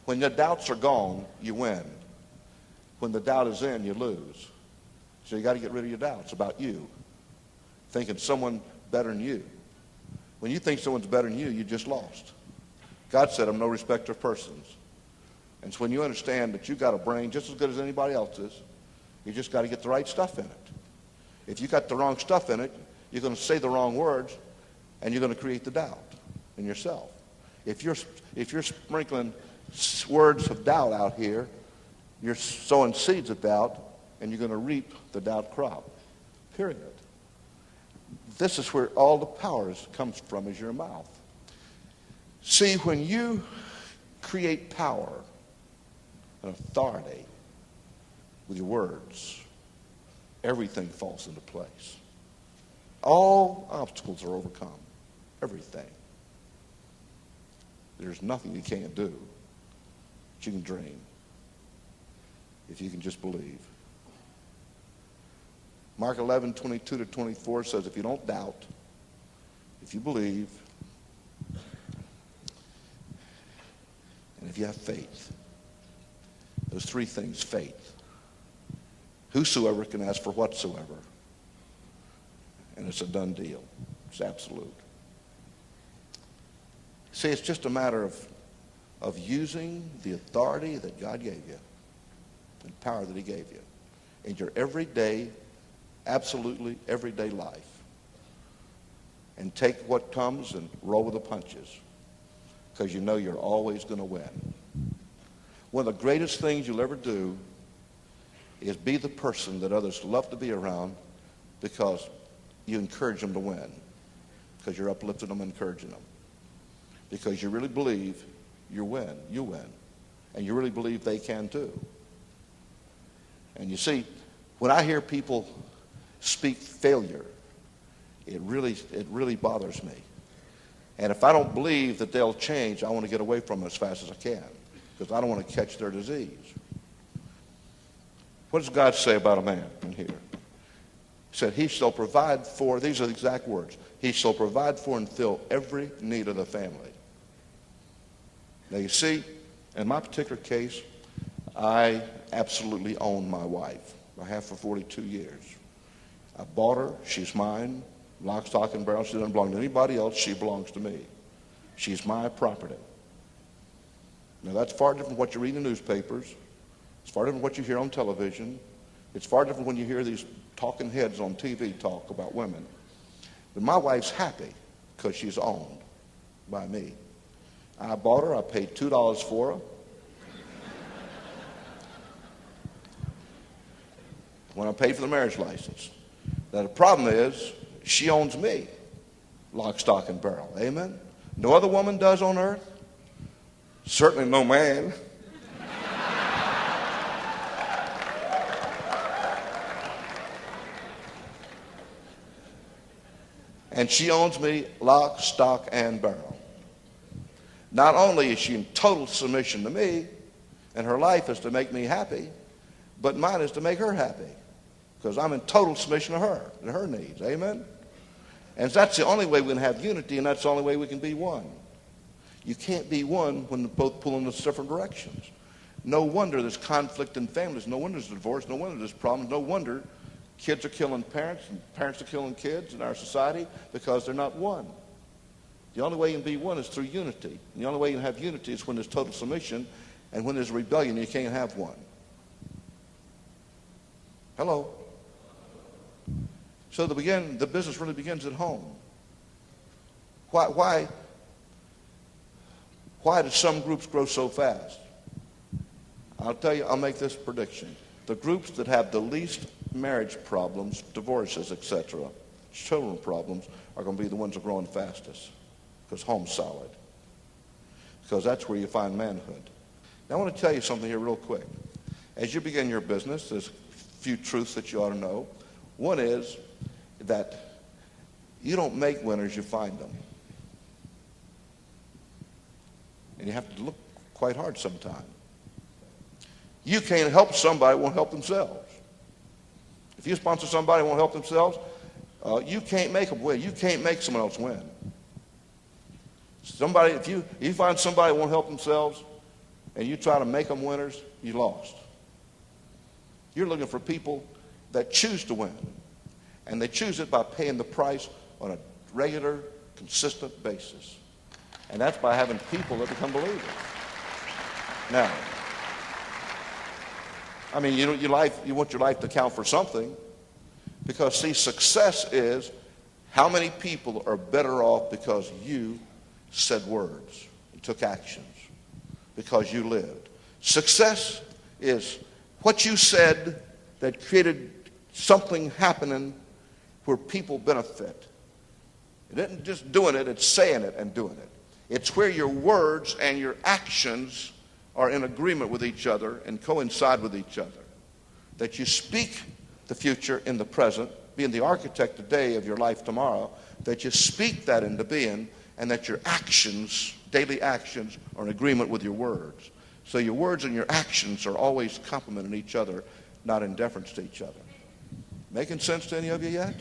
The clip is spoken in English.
When the doubts are gone, you win. When the doubt is in, you lose. So you got to get rid of your doubts about you, thinking someone better than you. When you think someone's better than you, you just lost. God said, I'm no respecter of persons. And so when you understand that you got a brain just as good as anybody else's, you just got to get the right stuff in it. If you got the wrong stuff in it, you're going to say the wrong words, and you're going to create the doubt in yourself. If you're sprinkling words of doubt out here, you're sowing seeds of doubt, and you're going to reap the doubt crop. Period. This is where all the power comes from, is your mouth. See, when you create power and authority with your words, everything falls into place. All obstacles are overcome. Everything. There's nothing you can't do, but you can dream if you can just believe. Mark 11:22-24 says, if you don't doubt, if you believe, and if you have faith, those three things, faith. Whosoever can ask for whatsoever. And it's a done deal. It's absolute. See, it's just a matter of using the authority that God gave you and power that he gave you in your everyday, absolutely everyday life. And take what comes and roll with the punches, because you know you're always going to win. One of the greatest things you'll ever do is be the person that others love to be around, because you encourage them to win, because you're uplifting them and encouraging them, because you really believe you win, and you really believe they can too. And you see, when I hear people speak failure, it really bothers me. And if I don't believe that they'll change, I want to get away from them as fast as I can, because I don't want to catch their disease. What does God say about a man in here? He said, he shall provide for, these are the exact words, he shall provide for and fill every need of the family. Now you see, in my particular case, I absolutely own my wife. I have for 42 years. I bought her, she's mine, lock, stock, and barrel. She doesn't belong to anybody else, she belongs to me. She's my property. Now that's far different from what you read in the newspapers. It's far different from what you hear on television. It's far different when you hear these talking heads on TV talk about women. But my wife's happy because she's owned by me. I bought her, I paid $2 for her. When I paid for the marriage license. Now the problem is, she owns me, lock, stock, and barrel. Amen? No other woman does on earth. Certainly no man. And she owns me, lock, stock, and barrel. Not only is she in total submission to me, and her life is to make me happy, but mine is to make her happy, because I'm in total submission to her and her needs. Amen? And that's the only way we can have unity, and that's the only way we can be one. You can't be one when they're both pulling in different directions. No wonder there's conflict in families. No wonder there's divorce. No wonder there's problems. No wonder kids are killing parents and parents are killing kids in our society, because they're not one. The only way you can be one is through unity. And the only way you can have unity is when there's total submission, and when there's rebellion, you can't have one. Hello? So the business really begins at home. Why do some groups grow so fast? I'll tell you, I'll make this prediction. The groups that have the least marriage problems, divorces, etc., children problems, are going to be the ones that are growing fastest, because home's solid. Because that's where you find manhood. Now I want to tell you something here real quick. As you begin your business, there's a few truths that you ought to know. One is that you don't make winners, you find them. And you have to look quite hard sometimes. You can't help somebody who won't help themselves. If you sponsor somebody who won't help themselves, you can't make them win. You can't make someone else win. If you find somebody who won't help themselves, and you try to make them winners, you lost. You're looking for people that choose to win, and they choose it by paying the price on a regular, consistent basis. And that's by having people that become believers. Now, I mean, you want your life to count for something, because, see, success is how many people are better off because you said words and took actions, because you lived. Success is what you said that created something happening where people benefit. It isn't just doing it, it's saying it and doing it. It's where your words and your actions are in agreement with each other and coincide with each other. That you speak the future in the present, being the architect today of your life tomorrow, that you speak that into being, and that your actions, daily actions, are in agreement with your words. So your words and your actions are always complementing each other, not in deference to each other. Making sense to any of you yet?